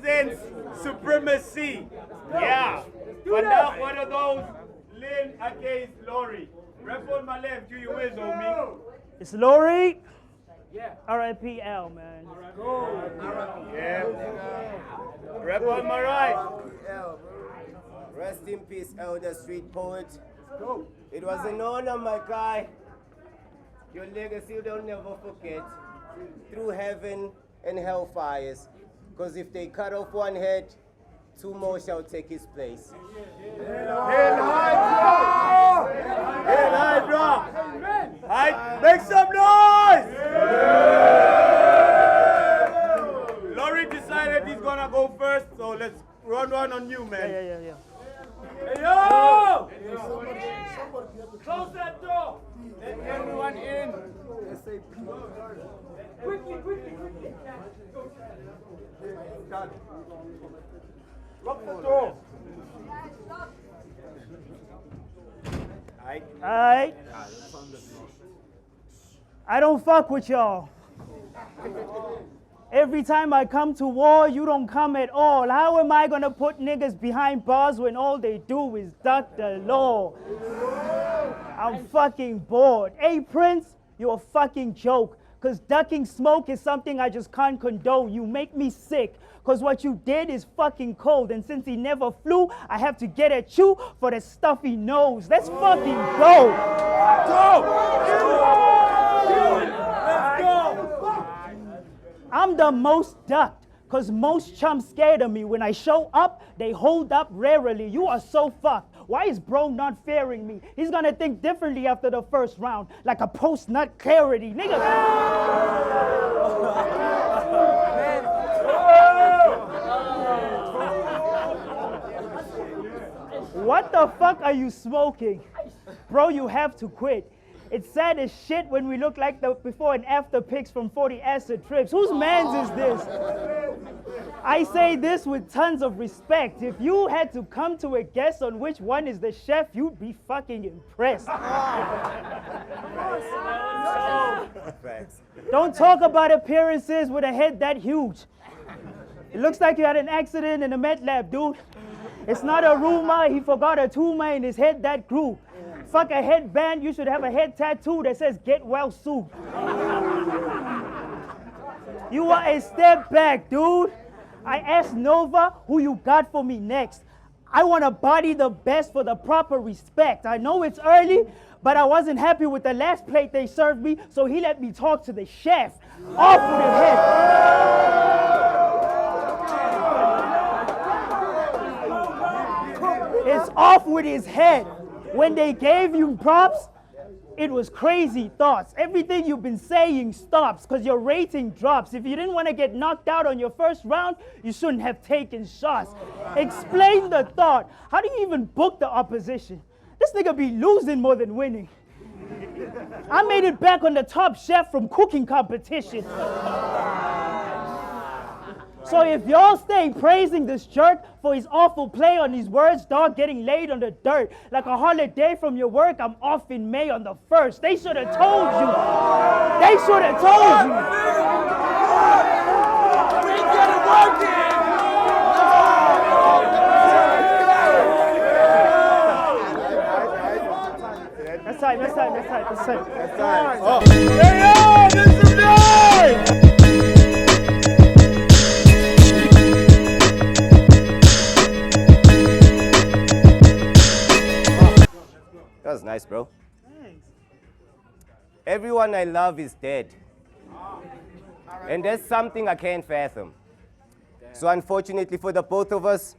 represents supremacy. Yeah. But now one of those Lynn against Lawry. Rep on my left, do you is on me. It's Lawry. Yeah. R.I.P.L. man. Yeah. Rep on my right. Rest in peace, elder street poet. It was an honor, my guy. Your legacy they'll never forget. Through heaven and hellfires. Because if they cut off one head, two more shall take his place. Hail Hydra! Hail Hydra! Make some noise! Lawry decided he's gonna go first, so let's run on you, man. Yeah. Hey, yo! Close that door! Let everyone in. Quickly. Lock the door. Alright. I don't fuck with y'all. Every time I come to war, you don't come at all. How am I gonna put niggas behind bars when all they do is duck the law? I'm fucking bored. Hey, Prince, you're a fucking joke. Cause ducking smoke is something I just can't condone. You make me sick. Cause what you did is fucking cold. And since he never flew, I have to get at you for the stuff he knows. Let's fucking go. I'm the most ducked, cause most chumps scared of me. When I show up, they hold up rarely. You are so fucked. Why is bro not fairing me? He's gonna think differently after the first round, like a post-nut clarity. Nigga. What the fuck are you smoking? Bro, you have to quit. It's sad as shit when we look like the before and after pics from 40 acid trips. Whose mans is this? I say this with tons of respect. If you had to come to a guess on which one is the chef, you'd be fucking impressed. Don't talk about appearances with a head that huge. It looks like you had an accident in the med lab, dude. It's not a rumor, he forgot a tumor in his head that grew. Fuck a headband, you should have a head tattoo that says get well soon. You are a step back, dude. I asked Nova who you got for me next. I want to body the best for the proper respect. I know it's early, but I wasn't happy with the last plate they served me, so he let me talk to the chef. Off with his head. It's off with his head. When they gave you props, it was crazy thoughts. Everything you've been saying stops because your rating drops. If you didn't want to get knocked out on your first round, you shouldn't have taken shots. Explain the thought. How do you even book the opposition? This nigga be losing more than winning. I made it back on the Top Chef from cooking competition. So if y'all stay praising this jerk for his awful play on his words, dog getting laid on the dirt, like a holiday from your work, I'm off in May on the 1st. They should have told you. They should have told you. We get it working. That's time. Oh. Hey, yo, this is nice! That was nice, bro. Thanks. Everyone I love is dead. And that's something I can't fathom. So unfortunately for the both of us,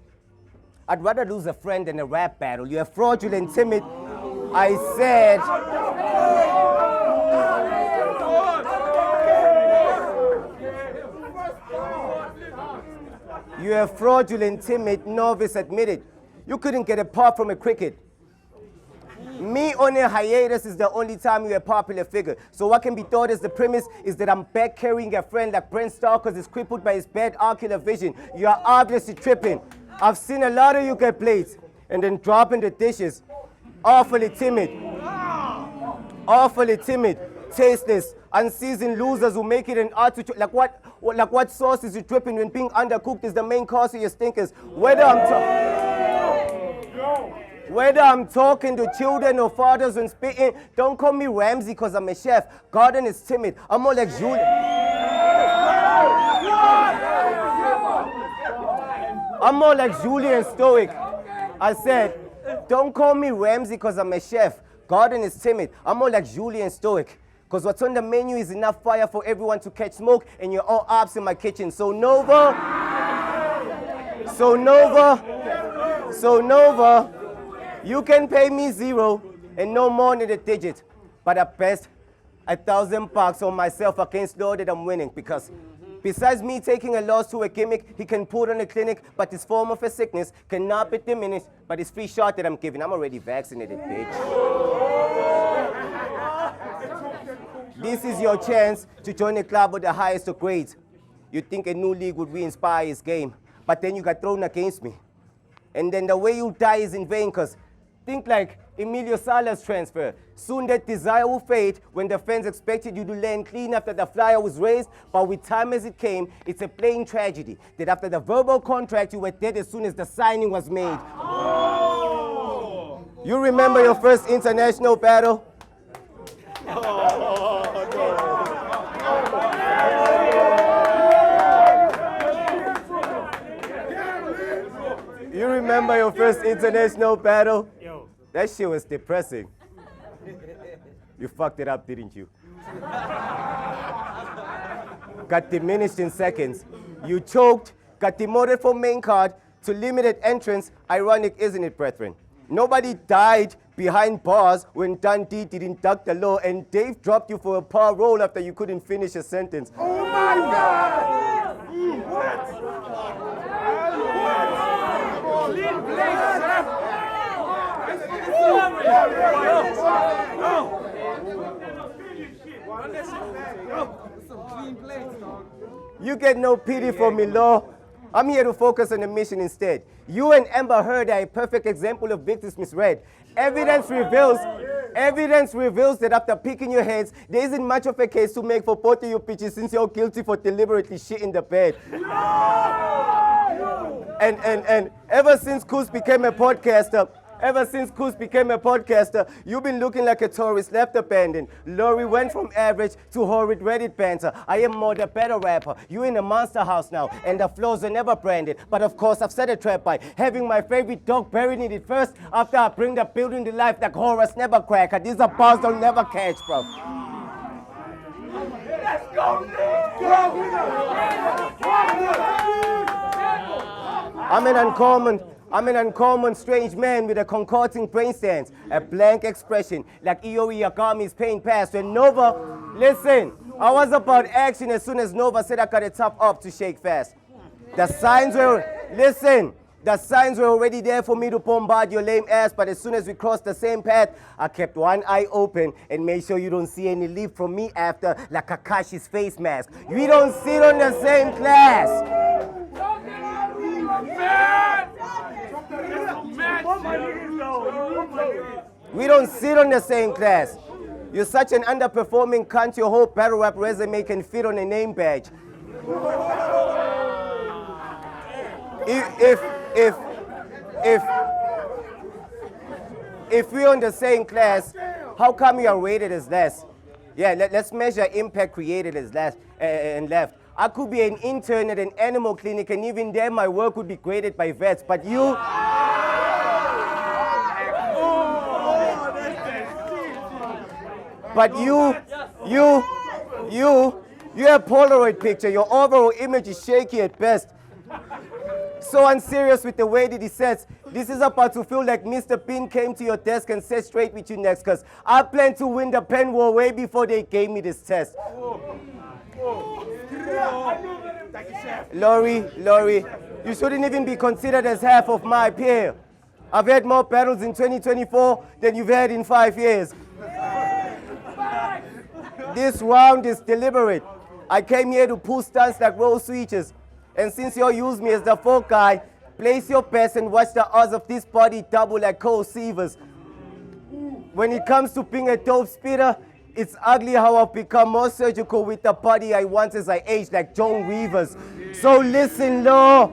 I'd rather lose a friend than a rap battle. You're fraudulent, timid. I said... You're fraudulent, timid, novice, admitted. You couldn't get a pop from a cricket. Me on a hiatus is the only time you're a popular figure. So what can be thought as the premise is that I'm back carrying a friend like Brent Starr because he's crippled by his bad ocular vision. You're obviously tripping. I've seen a lot of you get plates and then dropping the dishes. Awfully timid. Awfully timid. tasteless, unseasoned losers who make it an art to like what sauce is you dripping when being undercooked is the main cause of your stinkers. Whether I'm talking to children or fathers when spitting, don't call me Ramsey because I'm a chef. Garden is timid. I'm more like Julian. I'm more like Julian Stoic. I said, don't call me Ramsey because I'm a chef. Garden is timid. I'm more like Julian Stoic. Because what's on the menu is enough fire for everyone to catch smoke, and you're all ops in my kitchen. So Nova, you can pay me 0 and no more than a digit. But at best, $1,000 on myself against the that I'm winning. Because besides me taking a loss to a gimmick, he can put on a clinic, but his form of a sickness cannot be diminished. But his free shot that I'm giving, I'm already vaccinated, bitch. This is your chance to join a club with the highest of grades. You think a new league would re-inspire his game, but then you got thrown against me. And then the way you die is in vain, because think like Emilio Sala's transfer. Soon that desire will fade when the fans expected you to land clean after the flyer was raised, but with time as it came, it's a plain tragedy that after the verbal contract, you were dead as soon as the signing was made. Oh. You remember your first international battle? You remember your first international battle? That shit was depressing. You fucked it up, didn't you? Got diminished in seconds. You choked, got demoted from main card to limited entrance. Ironic, isn't it, brethren? Nobody died behind bars when Dundee didn't duck the law, and Dave dropped you for a par roll after you couldn't finish a sentence. Oh my God! What? You get no pity for me, Law. I'm here to focus on the mission instead. You and Amber Heard are a perfect example of victims misread. Evidence reveals that after picking your heads, there isn't much of a case to make for both of you bitches since you're guilty for deliberately shitting the bed. And ever since Kus became a podcaster, you've been looking like a tourist left abandoned. Lawry went from average to horrid Reddit banter. I am more the better rapper. You in a monster house now, and the flows are never branded. But of course, I've set a trap by having my favorite dog buried in it first after I bring the building to life like Horace never cracker. These are bars they'll never catch, bro. Let's go, I'm an uncommon strange man with a concocting brain stance, a blank expression like Iori Yagami's pain passed when Nova, listen, I was about action as soon as Nova said I got a tough up to shake fast. The signs were already there for me to bombard your lame ass, but as soon as we crossed the same path, I kept one eye open and made sure you don't see any leap from me after like Kakashi's face mask. We don't sit on the same class. We don't sit on the same class. You're such an underperforming cunt, your whole battle rap resume can fit on a name badge. If we're on the same class, how come you are rated as less? Yeah, let's measure impact created as less and left. I could be an intern at an animal clinic, and even there my work would be graded by vets, but you... But you're a Polaroid picture. Your overall image is shaky at best. So unserious with the way that he says, this is about to feel like Mr. Bean came to your desk and said straight with you next, because I plan to win the pen war way before they gave me this test. Lawry, you shouldn't even be considered as half of my peer. I've had more battles in 2024 than you've had in 5 years. This round is deliberate. I came here to pull stunts like roll switches. And since you use me as the folk guy, place your bets and watch the odds of this body double like Cole Seavers. When it comes to being a dope spitter, It's ugly how I've become more surgical with the body I want as I age like Joan Weavers. So listen, Law.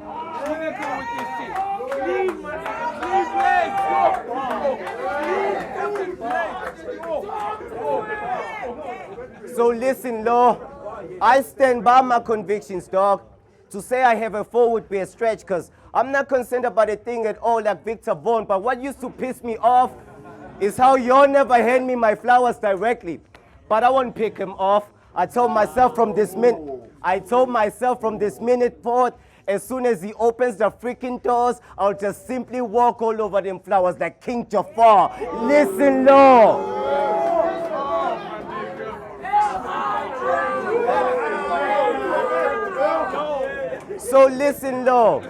So listen, Law. I stand by my convictions, dog. To say I have a foe would be a stretch, because I'm not concerned about a thing at all like Victor Vaughn. But what used to piss me off is how y'all never hand me my flowers directly. But I won't pick him off. I told myself from this minute forth, as soon as he opens the freaking doors, I'll just simply walk all over them flowers like King Jafar. Listen, Law. So listen, Law.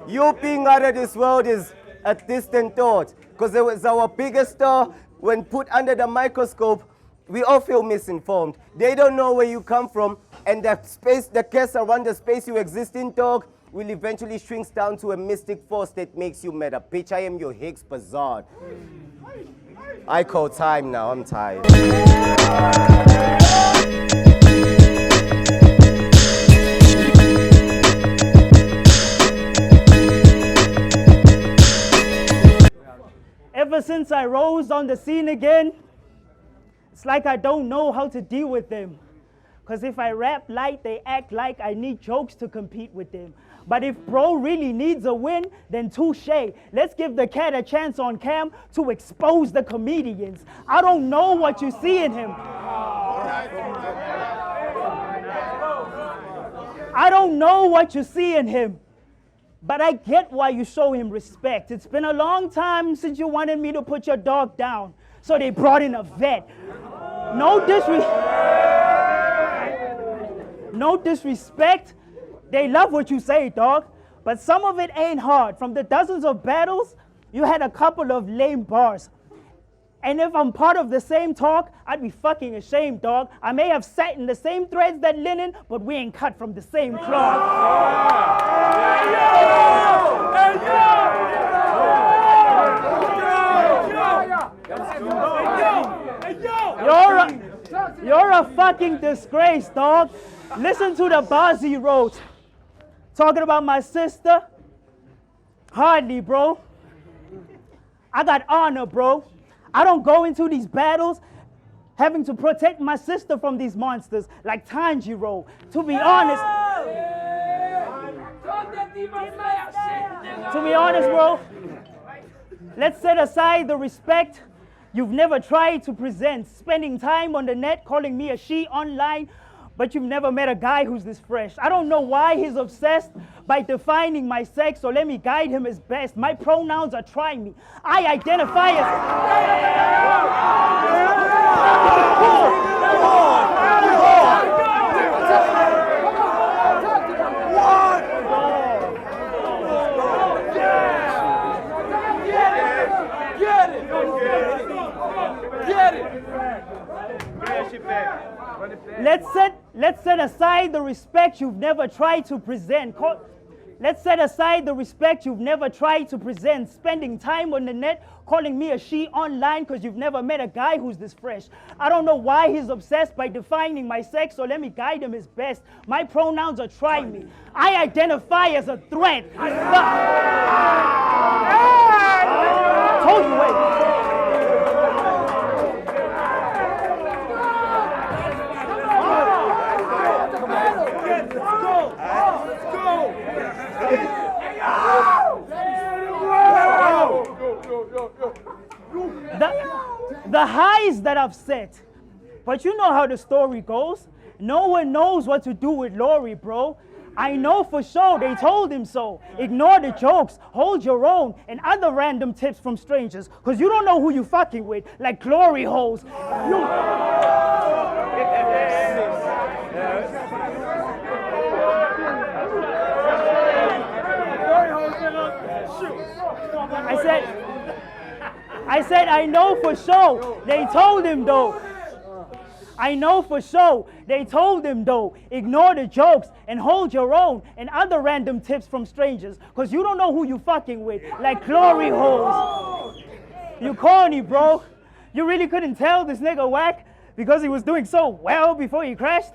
You being out of this world is a distant thought, because it was our biggest star. When put under the microscope, we all feel misinformed. They don't know where you come from, and the gas around the space you exist in, dog, will eventually shrink down to a mystic force that makes you meta. Bitch, I am your Higgs boson. I call time now, I'm tired. Ever since I rose on the scene again, it's like I don't know how to deal with them. Because if I rap light, they act like I need jokes to compete with them. But if bro really needs a win, then touche. Let's give the cat a chance on cam to expose the comedians. I don't know what you see in him. I don't know what you see in him. But I get why you show him respect. It's been a long time since you wanted me to put your dog down. So they brought in a vet. No disrespect. They love what you say, dog. But some of it ain't hard. From the dozens of battles, you had a couple of lame bars. And if I'm part of the same talk, I'd be fucking ashamed, dog. I may have sat in the same threads that linen, but we ain't cut from the same cloth. You're a fucking disgrace, dog. Listen to the bars he wrote. Talking about my sister? Hardly, bro. I got honor, bro. I don't go into these battles having to protect my sister from these monsters like Tanjiro. To be honest, bro, let's set aside the respect you've never tried to present. Spending time on the net, calling me a she online, but you've never met a guy who's this fresh. I don't know why he's obsessed by defining my sex, so let me guide him as best. My pronouns are try me. I identify as... Let's set aside the respect you've never tried to present. Let's set aside the respect you've never tried to present. Spending time on the net, calling me a she online because you've never met a guy who's this fresh. I don't know why he's obsessed by defining my sex, so let me guide him as best. My pronouns are try me. I identify as a threat. Told you, wait. The highs that I've set, but you know how the story goes. No one knows what to do with Lawry, bro. I know for sure they told him so. Ignore the jokes, hold your own, and other random tips from strangers, because you don't know who you fucking with, like glory holes. I said, I know for sure. They told him though. I know for sure. They told him though. Ignore the jokes and hold your own and other random tips from strangers, because you don't know who you fucking with, like glory holes. You corny, bro. You really couldn't tell this nigga whack Because he was doing so well before he crashed?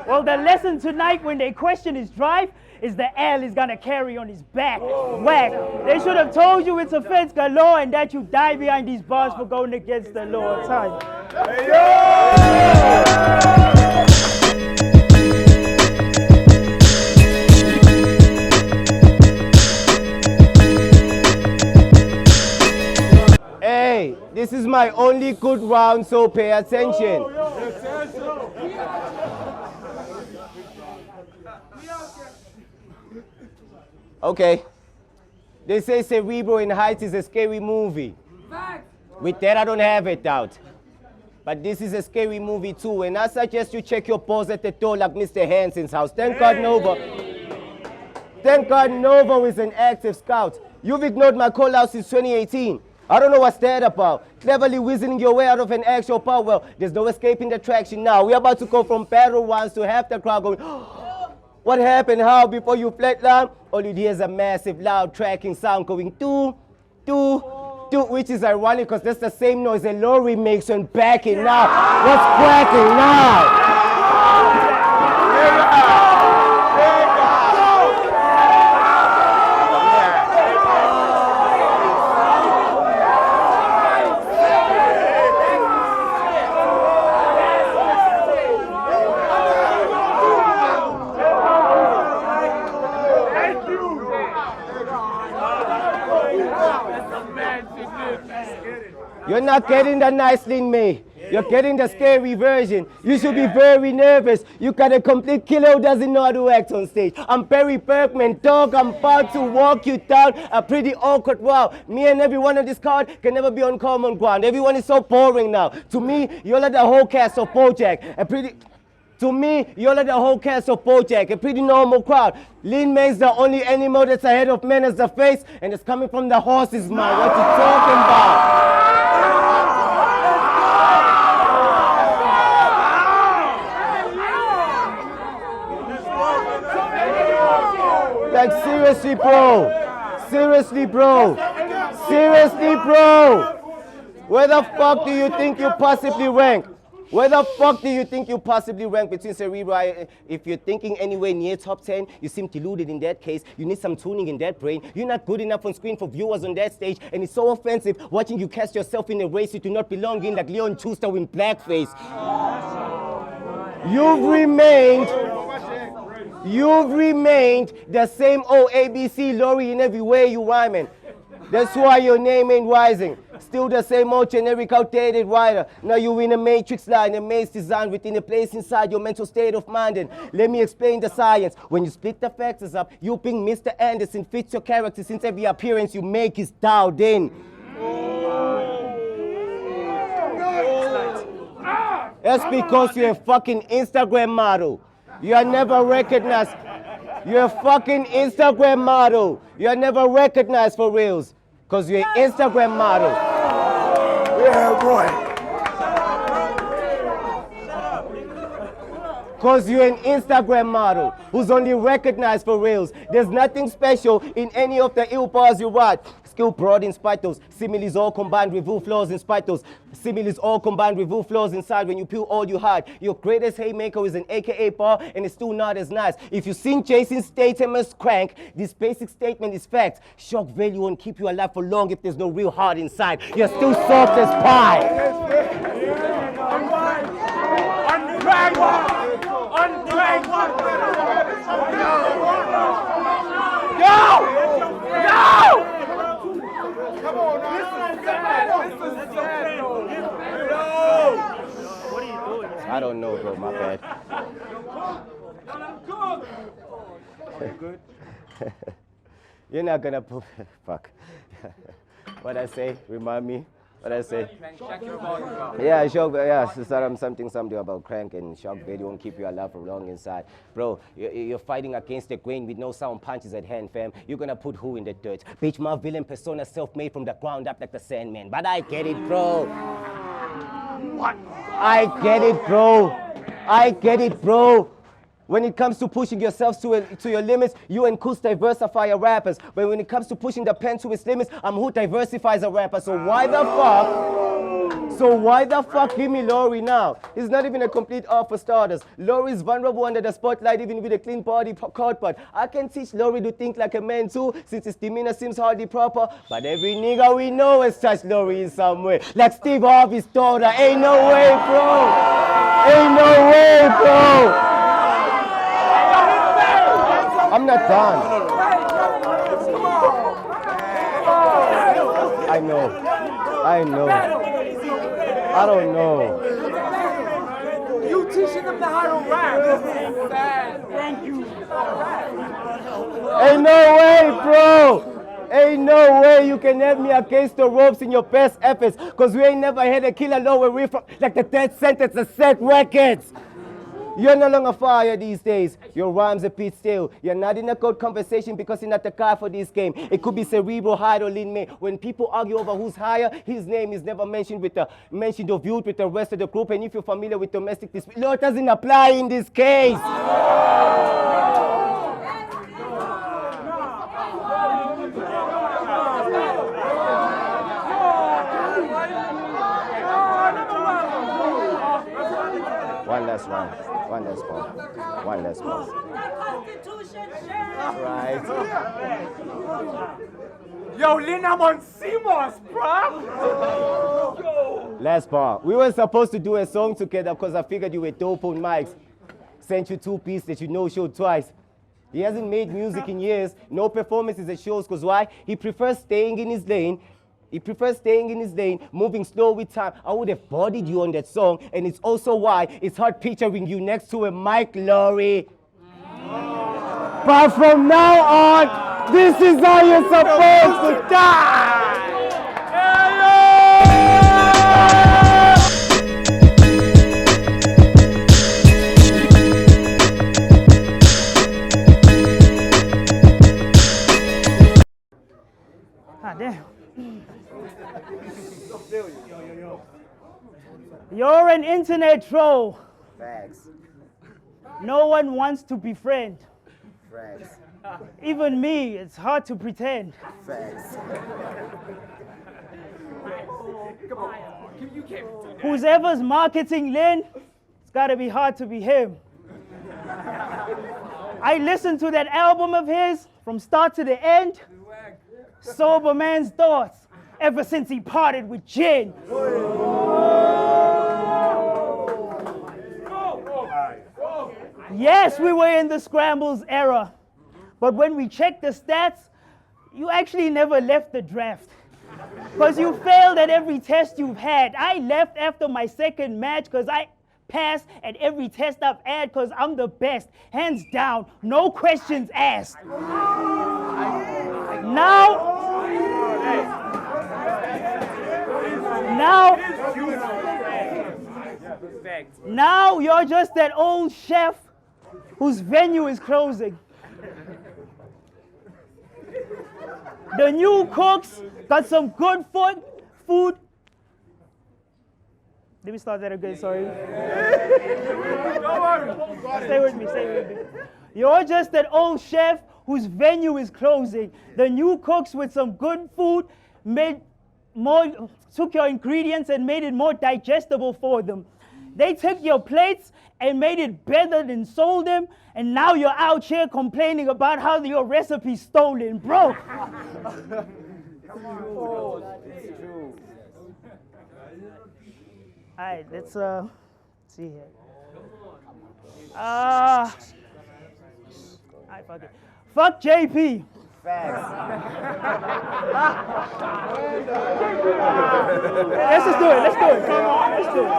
Well, the lesson tonight when they question his drive is the L he's gonna carry on his back. Whack. They should have told you it's offense galore and that you die behind these bars for going against the law. Time. Hey, yo! Hey, this is my only good round, so pay attention. Okay. They say Cerebro in Heights is a scary movie. With that, I don't have it out. But this is a scary movie too, and I suggest you check your balls at the door like Mr. Hansen's house. Thank God Nova. Thank God Nova is an active scout. You've ignored my call out since 2018. I don't know what's that about. Cleverly whizzing your way out of an actual power. Well, there's no escaping the traction now. We're about to go from battle ones to half the crowd going, what happened? How? Before you flatline, all you hear is a massive loud tracking sound going doo, doo, doo, which is ironic because that's the same noise that Lawry makes when backing now. What's cracking now? You're not getting the nicely made. You're getting the scary version. You should be very nervous. You got a complete killer who doesn't know how to act on stage. I'm Barry Bergman, dog. I'm about to walk you down a pretty awkward route. Me and everyone on this card can never be on common ground. Everyone is so boring now. To me, you're like the whole cast of BoJack. To me, you're like the whole cast of BoJack, a pretty normal crowd. Lin May's the only animal that's ahead of men as the face, and it's coming from the horse's mouth. What you talking about? Like seriously, bro. Seriously, bro. Seriously, bro. Where the fuck do you think you possibly rank? Where the fuck do you think you possibly rank between Cerebro? If you're thinking anywhere near top 10, you seem deluded in that case. You need some tuning in that brain. You're not good enough on screen for viewers on that stage, and it's so offensive watching you cast yourself in a race you do not belong in, like Leon Schuster in blackface. You've remained the same old ABC Lawry in every way you rhyming. That's why your name ain't rising. Still the same old generic outdated writer. Now you in a matrix line, a maze designed within a place inside your mental state of mind. And let me explain the science. When you split the factors up, you being Mr. Anderson fits your character since every appearance you make is dialed in. That's because you're a fucking Instagram model. You are never recognized. You're a fucking Instagram model. You are never recognized for reals. Because you're an Instagram model. Yeah, boy. Because you're an Instagram model who's only recognized for reals. There's nothing special in any of the ill bars you write. Skill broad in spite those. Similes all combined reveal flaws in spite those. Similes all combined reveal flaws inside when you peel all you hide. Your greatest haymaker is an AKA bar and it's still not as nice. If you've seen Jason Statham's crank, this basic statement is fact. Shock value won't keep you alive for long if there's no real heart inside. You're still soft as pie. Come on, What are you doing? I don't know, bro, my bad. Good. You're not gonna put, fuck. What I say, remind me. What I say? Yeah, shock, yeah, something about crank and shock value won't keep you alive for long inside. Bro, you're fighting against the grain with no sound punches at hand, fam. You're gonna put who in the dirt? Bitch, my villain persona self-made from the ground up like the Sandman. But I get it, bro. What? I get it, bro. I get it, bro. When it comes to pushing yourself to your limits, you and Kus diversify your rappers. But when it comes to pushing the pen to its limits, I'm who diversifies a rapper. So why the fuck? So why the fuck give me Lawry now? He's not even a complete art for starters. Lawry is vulnerable under the spotlight even with a clean body card part. I can teach Lawry to think like a man too, since his demeanor seems hardly proper. But every nigga we know has touched Lawry in some way. Like Steve Harvey's daughter. Ain't no way, bro. Ain't no way, bro. I'm not done. I know. I don't know. You teaching them how to rap. Thank you. Ain't no way, bro. Ain't no way you can have me against the ropes in your best efforts, cause we ain't never had a killer lower riff like the death sentence of set records. You're no longer fire these days. Your rhymes are Pete still. You're not in a good conversation because you're not the guy for this game. It could be Cerebral, Hyde, or Lin May. When people argue over who's higher, his name is never mentioned or viewed with the rest of the group. And if you're familiar with domestic dispute, law doesn't apply in this case. One last one. Right. Yo, Lin, I'm on CMOS, bro. Last bar. We were supposed to do a song together because I figured you were dope on mics. Sent you 2 pieces that you no-showed twice. He hasn't made music in years. No performances at shows because why? He prefers staying in his lane. Moving slow with time. I would have bodied you on that song, and it's also why it's hard picturing you next to a mic, Lawry. But from now on, this is how you're supposed to die! Ah, damn. You're an internet troll. Facts. No one wants to befriend. Facts. Even me, it's hard to pretend. Facts. Whoever's marketing Lin, it's gotta be hard to be him. I listened to that album of his from start to the end. Sober man's thoughts ever since he parted with gin. Yes, we were in the scrambles era, but when we checked the stats, you actually never left the draft. Because you failed at every test you've had. I left after my second match because I passed at every test I've had because I'm the best. Hands down, no questions asked. Now you're just that old chef whose venue is closing. The new cooks got some good food. Let me start that again, sorry. Stay with me. You're just that old chef whose venue is closing. The new cooks with some good food took your ingredients and made it more digestible for them. They took your plates and made it better than sold them, and now you're out here complaining about how your recipe's stolen, bro. Alright, let's see here. Alright, fuck it. Fuck JP. Facts. Let's just do it. Let's do it. Come on, let's do it.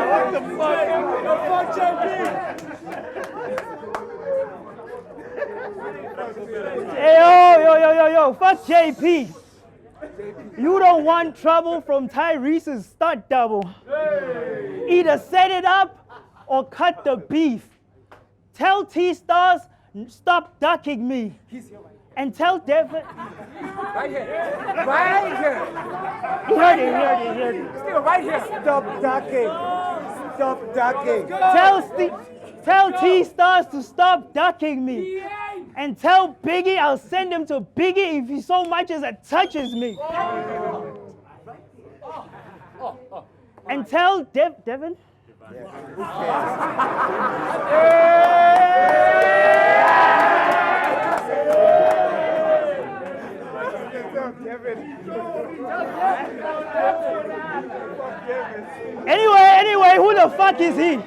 What the fuck? Fuck JP. Hey, yo, fuck JP. You don't want trouble from Tyrese's stunt double. Either set it up or cut the beef. Tell T-Stars, stop ducking me. And tell Devin. Right here. Right here. He heard it. Still right here. Stop ducking. Tell T-Stars to stop ducking me. And tell Biggie I'll send him to Biggie if he so much as touches me. And tell Devin. Anyway, who the fuck is he?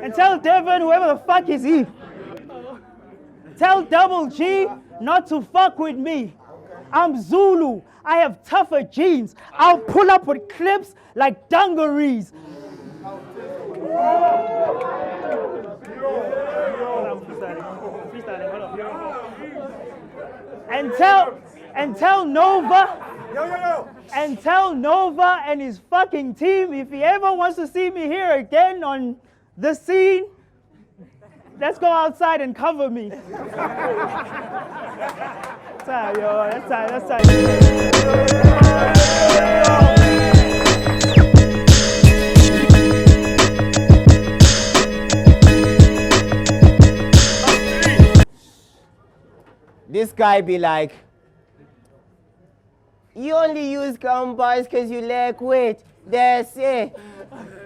And tell Devin, whoever the fuck is he. Tell Double G not to fuck with me. I'm Zulu. I have tougher genes. I'll pull up with clips like dungarees. And tell Nova. And tell Nova and his fucking team, if he ever wants to see me here again on the scene, let's go outside and cover me. That's how, yo. That's how. This guy be like, you only use combines because you lack weight. That's it.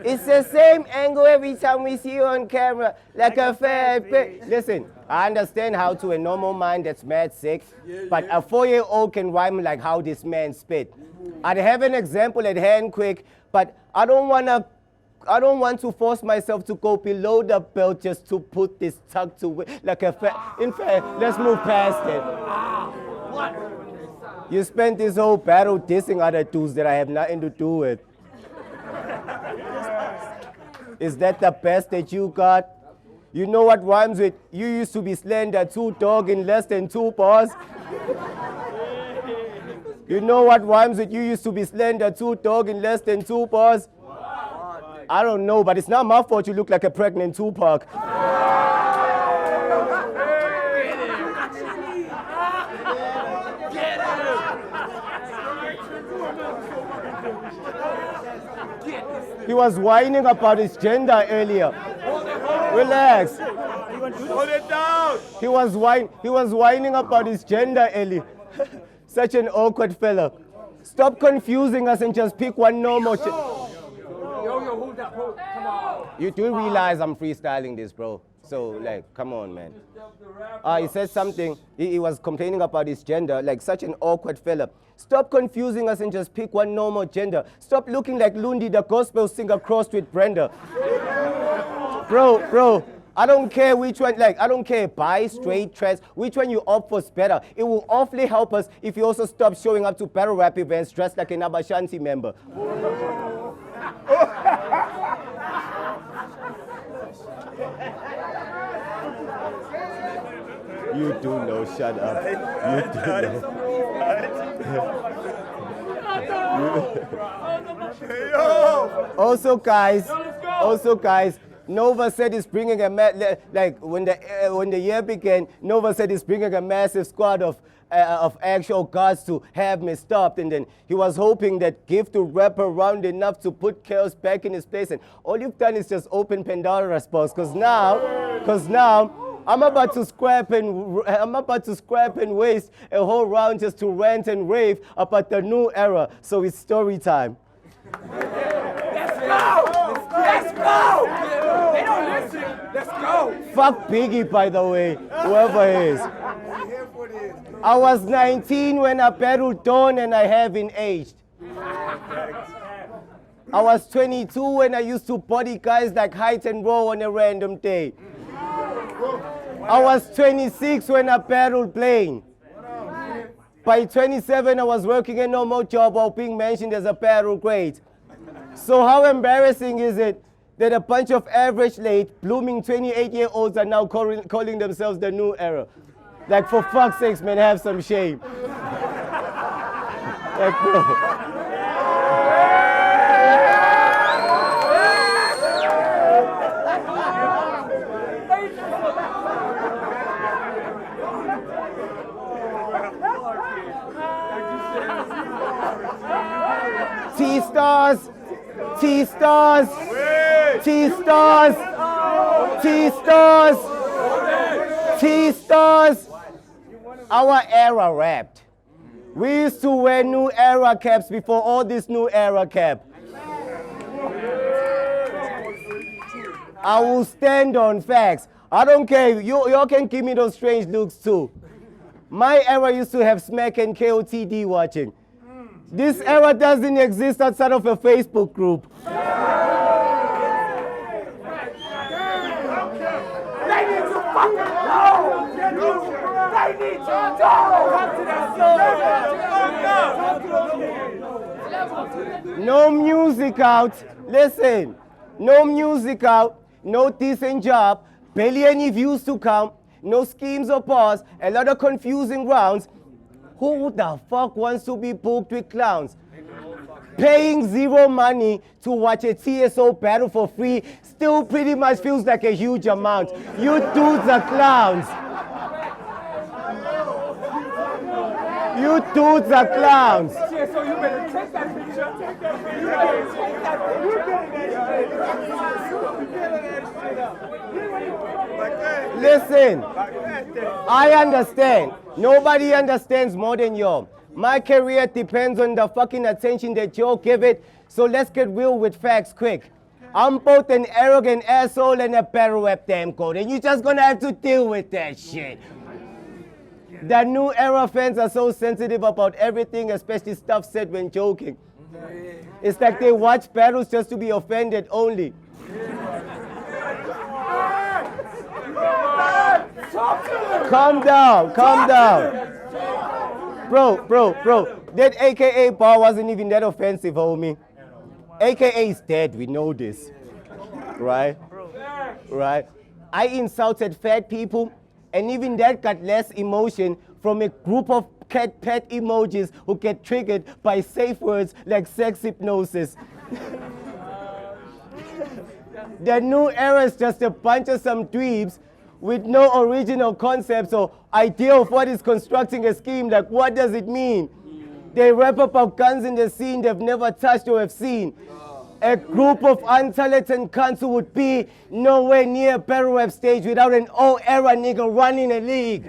It's the same angle every time we see you on camera, like a fair pay. Listen, I understand how to a normal mind that's mad sick, but a 4-year-old can rhyme like how this man spit. I'd have an example at hand quick, but I don't want to force myself to go below the belt just to put this tuck to like a in fact, let's move past it. You spent this whole battle dissing other dudes that I have nothing to do with. Is that the best that you got? You know what rhymes with, you used to be slender, 2 dog in less than 2 bars? You know what rhymes with, you used to be slender, 2 dog in less than 2 bars? I don't know, but it's not my fault you look like a pregnant Tupac. He was whining about his gender earlier. Relax. Hold it down. He was whining about his gender earlier. Such an awkward fella. Stop confusing us and just pick one normal. Yo, who's that? Come on. You do realize I'm freestyling this, bro. So, like, come on, man. He said something. He was complaining about his gender, like such an awkward fella. Stop confusing us and just pick one normal gender. Stop looking like Lundi, the gospel singer crossed with Brenda. Bro, I don't care which one, like, I don't care, bi, straight, trans, which one you opt for is better. It will awfully help us if you also stop showing up to battle rap events dressed like an Abashanti member. You do know, shut up. You do know. Also, guys, Nova said he's bringing a like when the year began. Nova said he's bringing a massive squad of actual guards to have me stopped, and then he was hoping that Gift to wrap around enough to put Chaos back in his place. And all you've done is just open Pandora's box, because now. I'm about to scrap and waste a whole round just to rant and rave about the new era. So it's story time. Let's go! Let's go! They don't listen. Let's go! Fuck Biggie, by the way, whoever he is. I was 19 when I battled Dawn and I haven't aged. I was 22 when I used to body guys like Height and Row on a random day. I was 26 when I battled Blaine. By 27, I was working a normal job while being mentioned as a battle grade. So how embarrassing is it that a bunch of average late, blooming 28-year-olds are now calling themselves the new era? Like, for fuck's sakes, man, have some shame. Like, bro. T-stars, T-stars, T-stars, T-stars, T-stars. Our era rapped. We used to wear new era caps before all this new era cap. I will stand on facts. I don't care. Y'all can give me those strange looks too. My era used to have Smack and KOTD watching. This era doesn't exist outside of a Facebook group. They need to fucking know. They need to know. No music out. Listen, no music out, no decent job, barely any views to count, no schemes or pause, a lot of confusing rounds. Who the fuck wants to be booked with clowns? Paying zero money to watch a TSO battle for free still pretty much feels like a huge amount. You dudes are clowns. You dudes are clowns. Yeah, so you better take that picture. You better take that picture. Listen, I understand. Nobody understands more than y'all. My career depends on the fucking attention that y'all give it, so let's get real with facts quick. I'm both an arrogant asshole and a battle rap damn code, and you're just gonna have to deal with that shit. The new era fans are so sensitive about everything, especially stuff said when joking. It's like they watch battles just to be offended only. Calm down, calm down. Bro, that AKA bar wasn't even that offensive, homie. AKA is dead, we know this. Right? Right? I insulted fat people, and even that got less emotion from a group of cat pet emojis who get triggered by safe words like sex hypnosis. The new era is just a bunch of some dweebs with no original concepts or idea of what is constructing a scheme. Like, what does it mean? They rap about guns in the scene they've never touched or have seen. A group of untalented cunts who would be nowhere near a battle rap stage without an old era nigga running a league.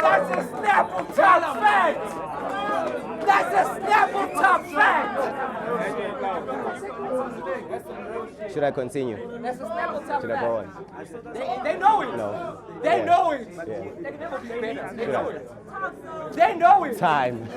That's a Snapple top fact. That's a Snapple top fact. Should I continue? That's a Snapple top Should I go on? They know it. No. They know it. Yeah. They can never be better. They know it. They know it. Time.